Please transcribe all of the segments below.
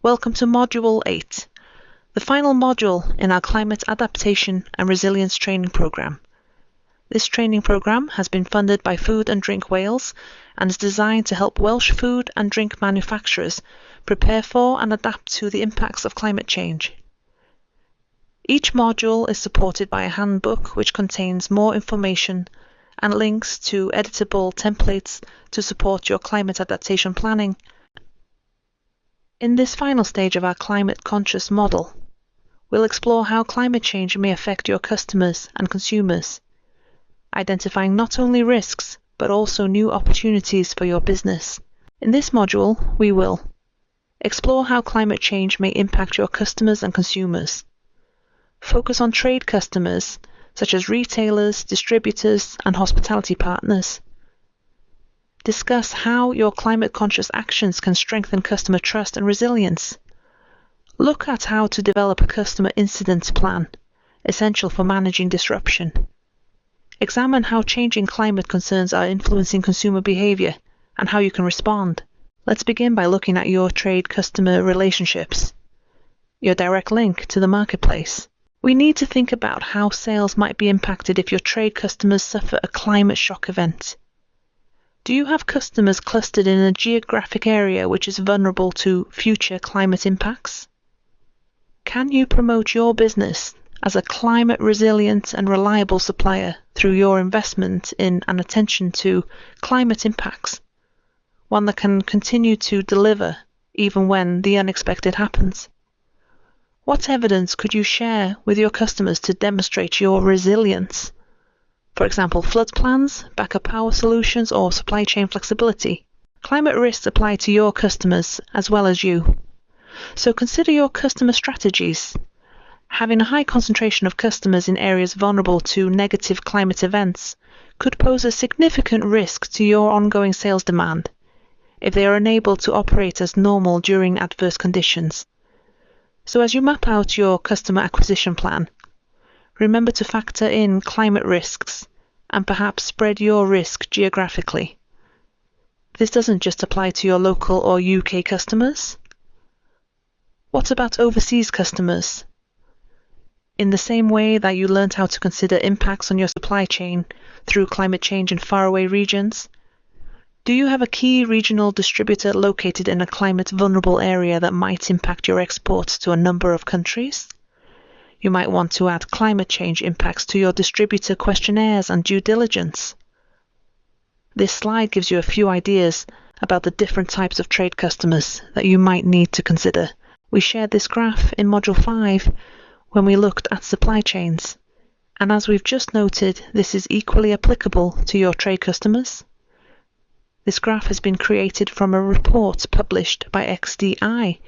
Welcome to Module 8, the final module in our Climate Adaptation and Resilience Training Programme. This training programme has been funded by Food and Drink Wales and is designed to help Welsh food and drink manufacturers prepare for and adapt to the impacts of climate change. Each module is supported by a handbook which contains more information and links to editable templates to support your climate adaptation planning. In this final stage of our climate-conscious model, we'll explore how climate change may affect your customers and consumers, identifying not only risks but also new opportunities for your business. In this module, we will explore how climate change may impact your customers and consumers, focus on trade customers such as retailers, distributors, and hospitality partners, discuss how your climate-conscious actions can strengthen customer trust and resilience. Look at how to develop a customer incident plan, essential for managing disruption. Examine how changing climate concerns are influencing consumer behavior and how you can respond. Let's begin by looking at your trade-customer relationships, your direct link to the marketplace. We need to think about how sales might be impacted if your trade customers suffer a climate shock event. Do you have customers clustered in a geographic area which is vulnerable to future climate impacts? Can you promote your business as a climate resilient and reliable supplier through your investment in and attention to climate impacts, one that can continue to deliver even when the unexpected happens? What evidence could you share with your customers to demonstrate your resilience? For example, flood plans, backup power solutions, or supply chain flexibility. Climate risks apply to your customers as well as you. So consider your customer strategies. Having a high concentration of customers in areas vulnerable to negative climate events could pose a significant risk to your ongoing sales demand if they are unable to operate as normal during adverse conditions. So as you map out your customer acquisition plan, remember to factor in climate risks and perhaps spread your risk geographically. This doesn't just apply to your local or UK customers. What about overseas customers? In the same way that you learned how to consider impacts on your supply chain through climate change in faraway regions, do you have a key regional distributor located in a climate vulnerable area that might impact your exports to a number of countries? You might want to add climate change impacts to your distributor questionnaires and due diligence. This slide gives you a few ideas about the different types of trade customers that you might need to consider. We shared this graph in Module 5 when we looked at supply chains, and as we've just noted, this is equally applicable to your trade customers. This graph has been created from a report published by XDI,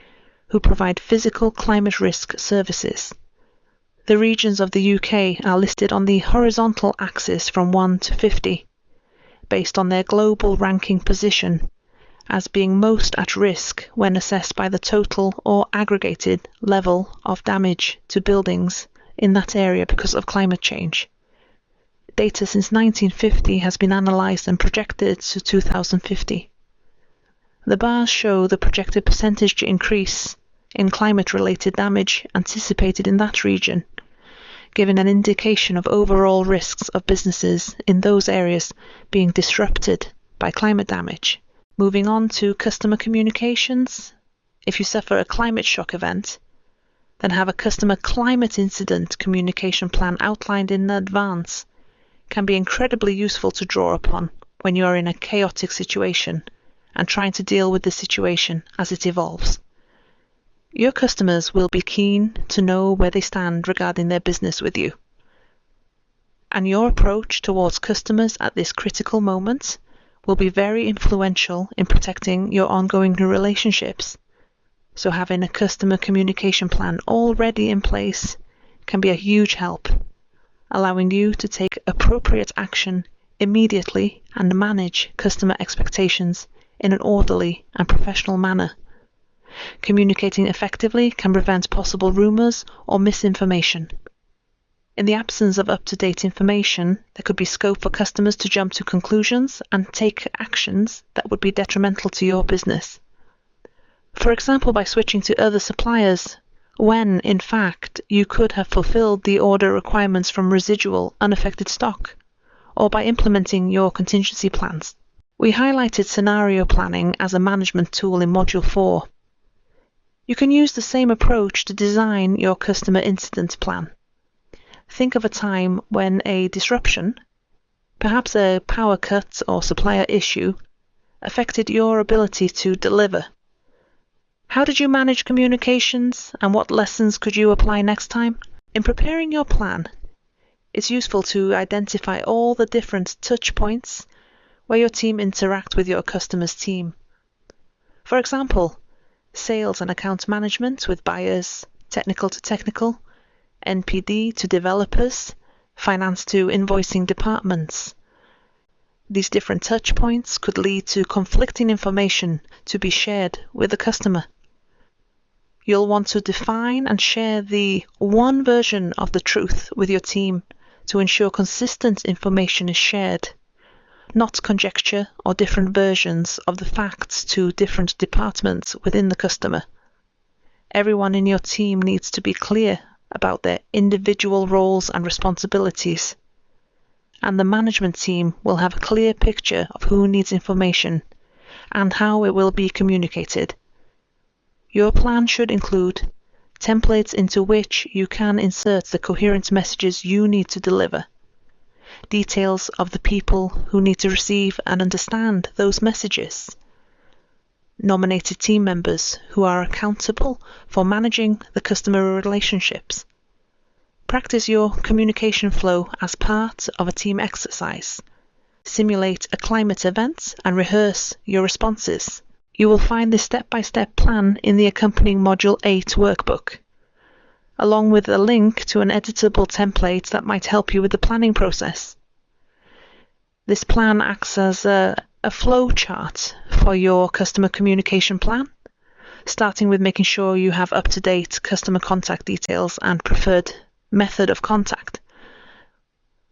who provide physical climate risk services. The regions of the UK are listed on the horizontal axis from 1 to 50, based on their global ranking position as being most at risk when assessed by the total or aggregated level of damage to buildings in that area because of climate change. Data since 1950 has been analysed and projected to 2050. The bars show the projected percentage increase in climate-related damage anticipated in that region, giving an indication of overall risks of businesses in those areas being disrupted by climate damage. Moving on to customer communications. If you suffer a climate shock event, then have a customer climate incident communication plan outlined in advance can be incredibly useful to draw upon when you are in a chaotic situation and trying to deal with the situation as it evolves. Your customers will be keen to know where they stand regarding their business with you. And your approach towards customers at this critical moment will be very influential in protecting your ongoing relationships. So having a customer communication plan already in place can be a huge help, allowing you to take appropriate action immediately and manage customer expectations in an orderly and professional manner. Communicating effectively can prevent possible rumours or misinformation. In the absence of up-to-date information, there could be scope for customers to jump to conclusions and take actions that would be detrimental to your business. For example, by switching to other suppliers when, in fact, you could have fulfilled the order requirements from residual unaffected stock, or by implementing your contingency plans. We highlighted scenario planning as a management tool in Module 4. You can use the same approach to design your customer incident plan. Think of a time when a disruption, perhaps a power cut or supplier issue, affected your ability to deliver. How did you manage communications, and what lessons could you apply next time? In preparing your plan, it's useful to identify all the different touch points where your team interact with your customer's team. For example, sales and account management with buyers, technical to technical, NPD to developers, finance to invoicing departments. These different touch points could lead to conflicting information to be shared with the customer. You'll want to define and share the one version of the truth with your team to ensure consistent information is shared, not conjecture or different versions of the facts to different departments within the customer. Everyone in your team needs to be clear about their individual roles and responsibilities, and the management team will have a clear picture of who needs information and how it will be communicated. Your plan should include templates into which you can insert the coherent messages you need to deliver, details of the people who need to receive and understand those messages, nominated team members who are accountable for managing the customer relationships. Practice your communication flow as part of a team exercise. Simulate a climate event and rehearse your responses. You will find this step-by-step plan in the accompanying Module 8 workbook, along with a link to an editable template that might help you with the planning process. This plan acts as a flow chart for your customer communication plan, starting with making sure you have up-to-date customer contact details and preferred method of contact.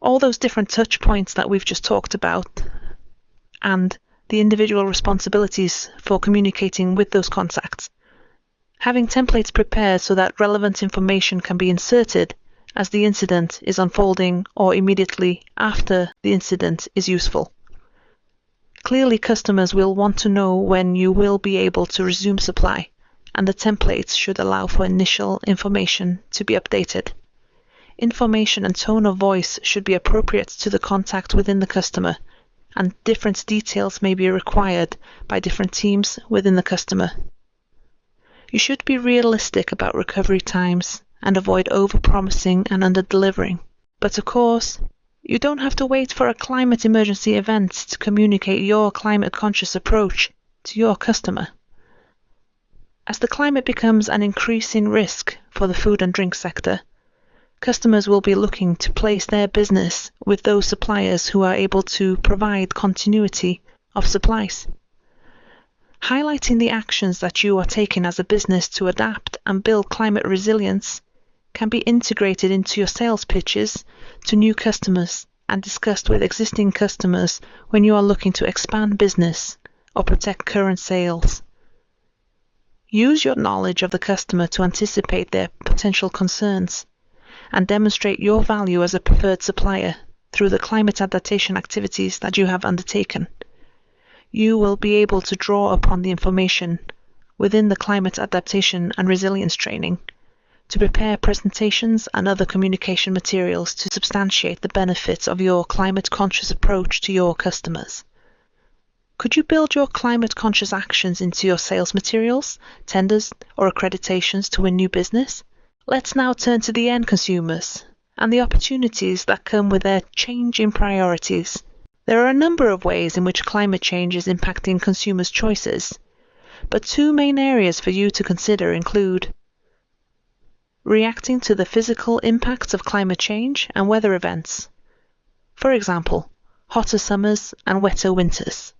All those different touch points that we've just talked about, and the individual responsibilities for communicating with those contacts. Having templates prepared so that relevant information can be inserted as the incident is unfolding or immediately after the incident is useful. Clearly, customers will want to know when you will be able to resume supply, and the templates should allow for initial information to be updated. Information and tone of voice should be appropriate to the contact within the customer, and different details may be required by different teams within the customer. You should be realistic about recovery times and avoid over-promising and under-delivering. But of course, you don't have to wait for a climate emergency event to communicate your climate-conscious approach to your customer. As the climate becomes an increasing risk for the food and drink sector, customers will be looking to place their business with those suppliers who are able to provide continuity of supplies. Highlighting the actions that you are taking as a business to adapt and build climate resilience can be integrated into your sales pitches to new customers and discussed with existing customers when you are looking to expand business or protect current sales. Use your knowledge of the customer to anticipate their potential concerns and demonstrate your value as a preferred supplier through the climate adaptation activities that you have undertaken. You will be able to draw upon the information within the climate adaptation and resilience training to prepare presentations and other communication materials to substantiate the benefits of your climate-conscious approach to your customers. Could you build your climate-conscious actions into your sales materials, tenders, or accreditations to win new business? Let's now turn to the end consumers and the opportunities that come with their change in priorities. There are a number of ways in which climate change is impacting consumers' choices, but two main areas for you to consider include reacting to the physical impacts of climate change and weather events. For example, hotter summers and wetter winters.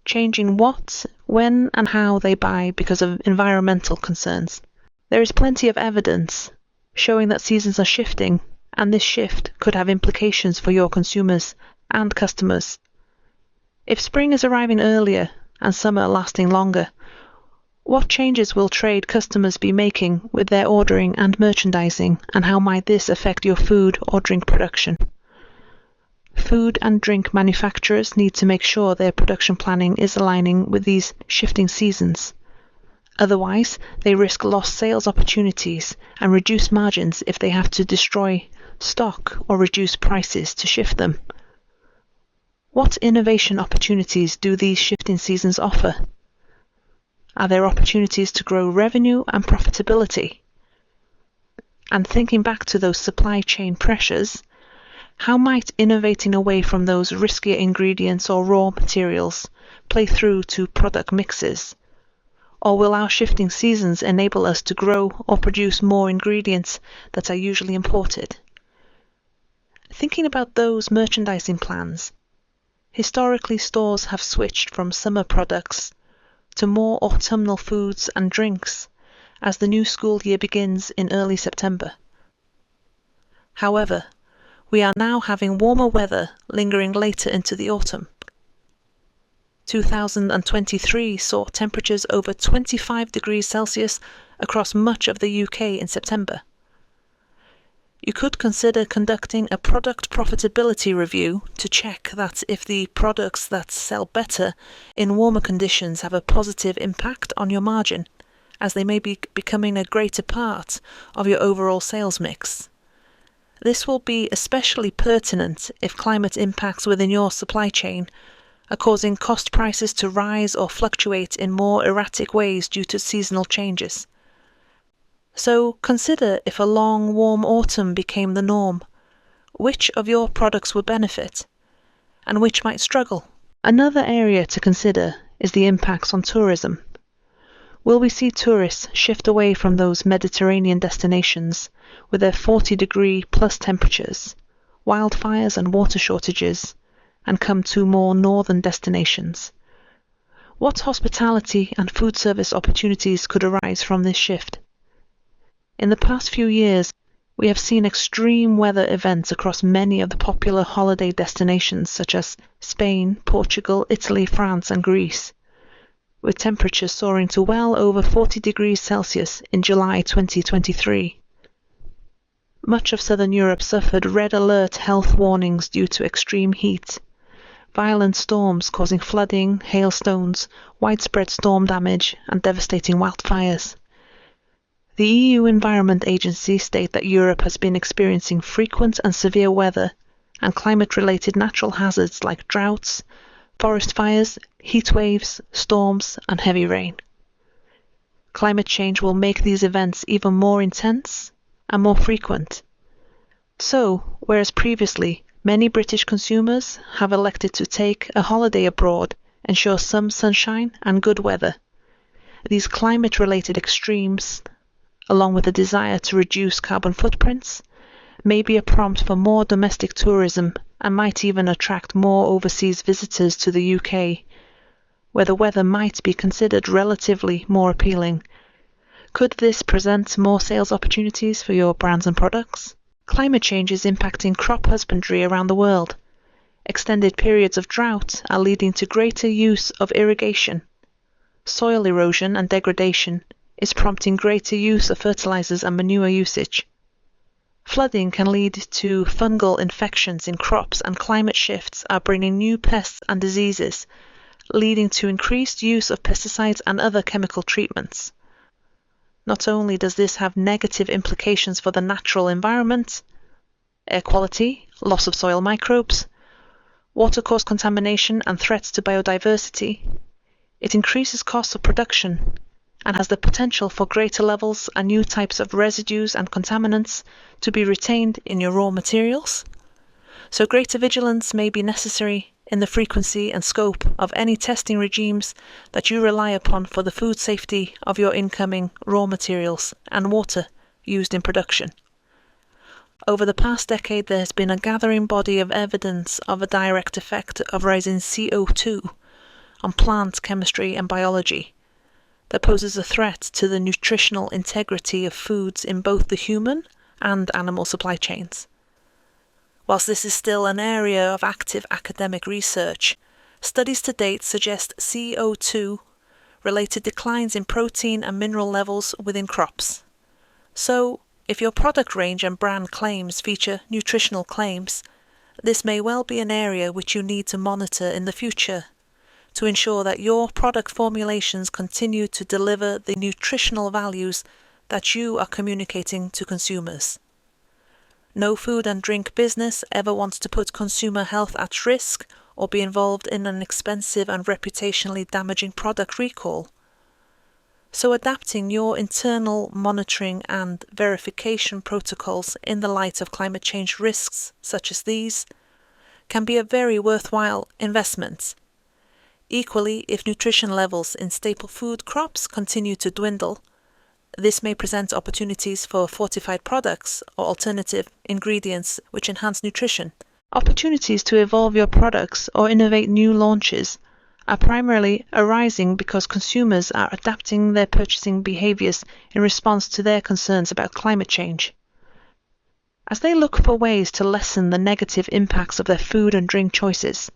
Changing what, when, and how they buy because of environmental concerns. There is plenty of evidence showing that seasons are shifting, and this shift could have implications for your consumers and customers. If spring is arriving earlier and summer lasting longer, What changes will trade customers be making with their ordering and merchandising, and how might this affect your food or drink production? Food and drink manufacturers need to make sure their production planning is aligning with these shifting seasons. Otherwise, they risk lost sales opportunities and reduced margins if they have to destroy stock or reduce prices to shift them. What innovation opportunities do these shifting seasons offer? Are there opportunities to grow revenue and profitability? And thinking back to those supply chain pressures, how might innovating away from those riskier ingredients or raw materials play through to product mixes? Or will our shifting seasons enable us to grow or produce more ingredients that are usually imported? Thinking about those merchandising plans, historically stores have switched from summer products to more autumnal foods and drinks as the new school year begins in early September. However, we are now having warmer weather lingering later into the autumn. 2023 saw temperatures over 25 degrees Celsius across much of the UK in September. You could consider conducting a product profitability review to check that if the products that sell better in warmer conditions have a positive impact on your margin, as they may be becoming a greater part of your overall sales mix. This will be especially pertinent if climate impacts within your supply chain are causing cost prices to rise or fluctuate in more erratic ways due to seasonal changes. So consider if a long, warm autumn became the norm, which of your products would benefit, and which might struggle? Another area to consider is the impacts on tourism. Will we see tourists shift away from those Mediterranean destinations with their 40-degree plus temperatures, wildfires and water shortages, and come to more northern destinations? What hospitality and food service opportunities could arise from this shift? In the past few years, we have seen extreme weather events across many of the popular holiday destinations such as Spain, Portugal, Italy, France and Greece, with temperatures soaring to well over 40 degrees Celsius in July 2023. Much of southern Europe suffered red alert health warnings due to extreme heat, violent storms causing flooding, hailstones, widespread storm damage and devastating wildfires. The EU Environment Agency state that Europe has been experiencing frequent and severe weather and climate-related natural hazards like droughts, forest fires, heat waves, storms, and heavy rain. Climate change will make these events even more intense and more frequent. So, whereas previously many British consumers have elected to take a holiday abroad, ensure some sunshine and good weather, these climate-related extremes, along with a desire to reduce carbon footprints, may be a prompt for more domestic tourism and might even attract more overseas visitors to the UK, where the weather might be considered relatively more appealing. Could this present more sales opportunities for your brands and products? Climate change is impacting crop husbandry around the world. Extended periods of drought are leading to greater use of irrigation. Soil erosion and degradation is prompting greater use of fertilizers and manure usage. Flooding can lead to fungal infections in crops, and climate shifts are bringing new pests and diseases, leading to increased use of pesticides and other chemical treatments. Not only does this have negative implications for the natural environment, air quality, loss of soil microbes, watercourse contamination and threats to biodiversity, it increases costs of production and has the potential for greater levels and new types of residues and contaminants to be retained in your raw materials. So greater vigilance may be necessary in the frequency and scope of any testing regimes that you rely upon for the food safety of your incoming raw materials and water used in production. Over the past decade, there has been a gathering body of evidence of a direct effect of rising CO2 on plant chemistry and biology that poses a threat to the nutritional integrity of foods in both the human and animal supply chains. Whilst this is still an area of active academic research, studies to date suggest CO2 relate to declines in protein and mineral levels within crops. So, if your product range and brand claims feature nutritional claims, this may well be an area which you need to monitor in the future to ensure that your product formulations continue to deliver the nutritional values that you are communicating to consumers. No food and drink business ever wants to put consumer health at risk or be involved in an expensive and reputationally damaging product recall. So adapting your internal monitoring and verification protocols in the light of climate change risks such as these can be a very worthwhile investment. Equally, if nutrition levels in staple food crops continue to dwindle, this may present opportunities for fortified products or alternative ingredients which enhance nutrition. Opportunities to evolve your products or innovate new launches are primarily arising because consumers are adapting their purchasing behaviors in response to their concerns about climate change. As they look for ways to lessen the negative impacts of their food and drink choices,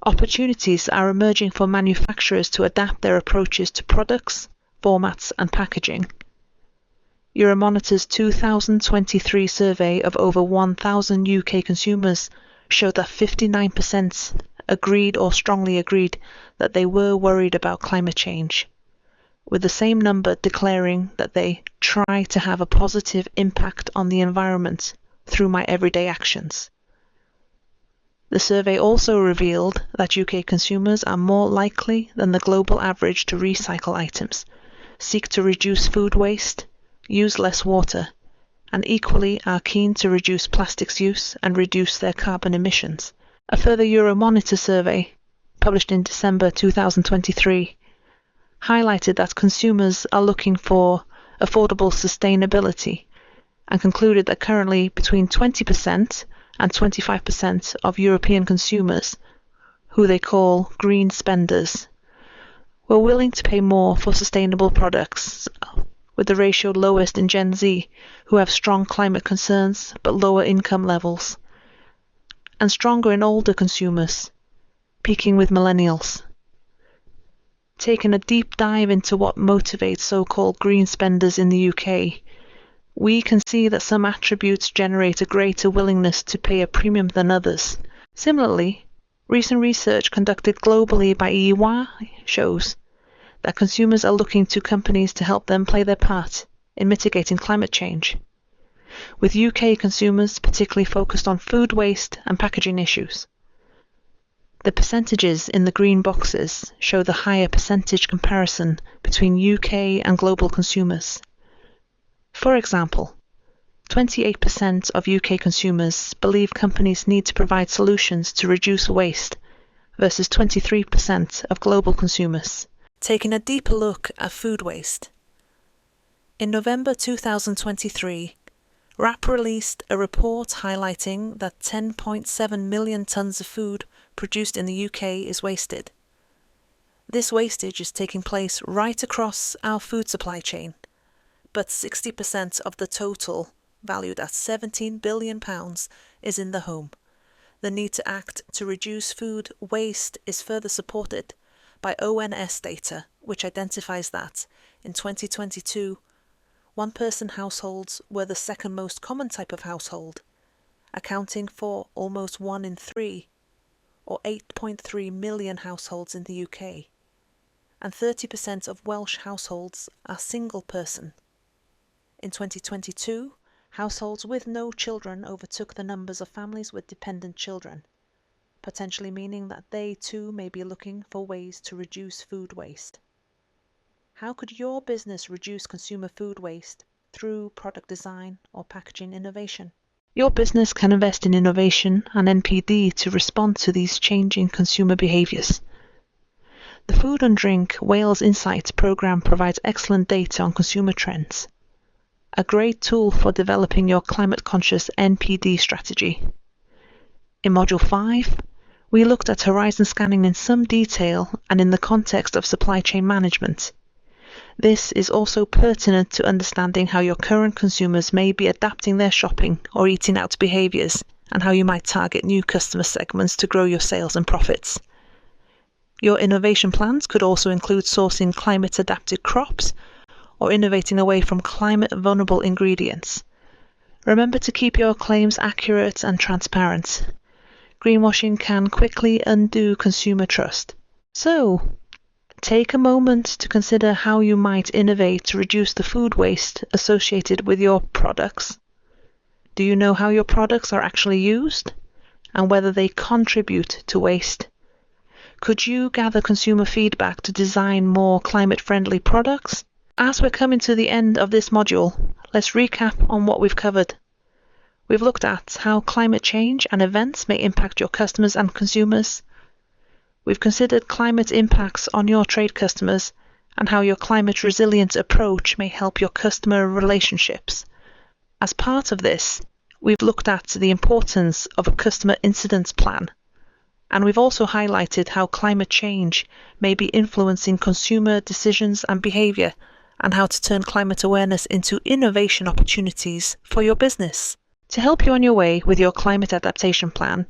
opportunities are emerging for manufacturers to adapt their approaches to products, formats and packaging. Euromonitor's 2023 survey of over 1,000 UK consumers showed that 59% agreed or strongly agreed that they were worried about climate change, with the same number declaring that they try to have a positive impact on the environment through my everyday actions. The survey also revealed that UK consumers are more likely than the global average to recycle items, seek to reduce food waste, use less water, and equally are keen to reduce plastics use and reduce their carbon emissions. A further Euromonitor survey, published in December 2023, highlighted that consumers are looking for affordable sustainability and concluded that currently between 20% and 25% of European consumers, who they call green spenders, were willing to pay more for sustainable products, with the ratio lowest in Gen Z, who have strong climate concerns but lower income levels, and stronger in older consumers, peaking with millennials. Taking a deep dive into what motivates so-called green spenders in the UK, we can see that some attributes generate a greater willingness to pay a premium than others. Similarly, recent research conducted globally by EY shows that consumers are looking to companies to help them play their part in mitigating climate change, with UK consumers particularly focused on food waste and packaging issues. The percentages in the green boxes show the higher percentage comparison between UK and global consumers. For example, 28% of UK consumers believe companies need to provide solutions to reduce waste versus 23% of global consumers. Taking a deeper look at food waste. In November 2023, WRAP released a report highlighting that 10.7 million tonnes of food produced in the UK is wasted. This wastage is taking place right across our food supply chain, but 60% of the total, valued at £17 billion, is in the home. The need to act to reduce food waste is further supported by ONS data, which identifies that, in 2022, one-person households were the second most common type of household, accounting for almost 1 in 3, or 8.3 million households in the UK, and 30% of Welsh households are single-person. In 2022, households with no children overtook the numbers of families with dependent children, potentially meaning that they too may be looking for ways to reduce food waste. How could your business reduce consumer food waste through product design or packaging innovation? Your business can invest in innovation and NPD to respond to these changing consumer behaviours. The Food and Drink Wales Insights programme provides excellent data on consumer trends, a great tool for developing your climate-conscious NPD strategy. In Module 5, we looked at horizon scanning in some detail and in the context of supply chain management. This is also pertinent to understanding how your current consumers may be adapting their shopping or eating out behaviours and how you might target new customer segments to grow your sales and profits. Your innovation plans could also include sourcing climate-adapted crops or innovating away from climate-vulnerable ingredients. Remember to keep your claims accurate and transparent. Greenwashing can quickly undo consumer trust. So, take a moment to consider how you might innovate to reduce the food waste associated with your products. Do you know how your products are actually used and whether they contribute to waste? Could you gather consumer feedback to design more climate-friendly products? As we're coming to the end of this module, let's recap on what we've covered. We've looked at how climate change and events may impact your customers and consumers. We've considered climate impacts on your trade customers and how your climate resilient approach may help your customer relationships. As part of this, we've looked at the importance of a customer incidents plan. And we've also highlighted how climate change may be influencing consumer decisions and behaviour, and how to turn climate awareness into innovation opportunities for your business. To help you on your way with your climate adaptation plan,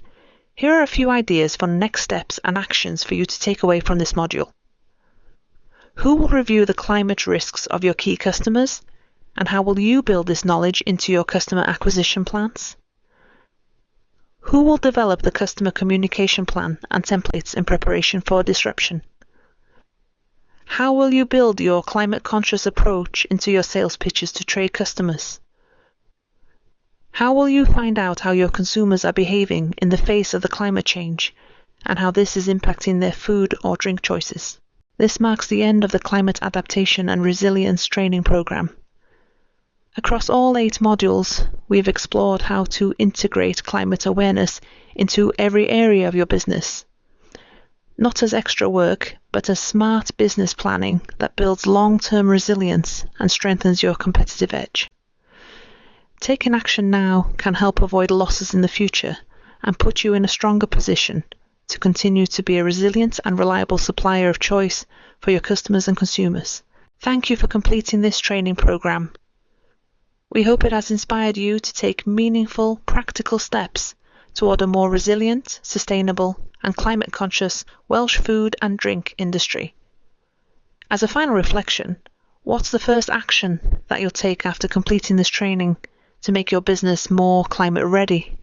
here are a few ideas for next steps and actions for you to take away from this module. Who will review the climate risks of your key customers, and how will you build this knowledge into your customer acquisition plans? Who will develop the customer communication plan and templates in preparation for disruption? How will you build your climate-conscious approach into your sales pitches to trade customers? How will you find out how your consumers are behaving in the face of the climate change and how this is impacting their food or drink choices? This marks the end of the Climate Adaptation and Resilience Training Program. Across all 8 modules, we've explored how to integrate climate awareness into every area of your business. Not as extra work, but as smart business planning that builds long-term resilience and strengthens your competitive edge. Taking action now can help avoid losses in the future and put you in a stronger position to continue to be a resilient and reliable supplier of choice for your customers and consumers. Thank you for completing this training program. We hope it has inspired you to take meaningful, practical steps toward a more resilient, sustainable, and climate-conscious Welsh food and drink industry. As a final reflection, what's the first action that you'll take after completing this training to make your business more climate ready?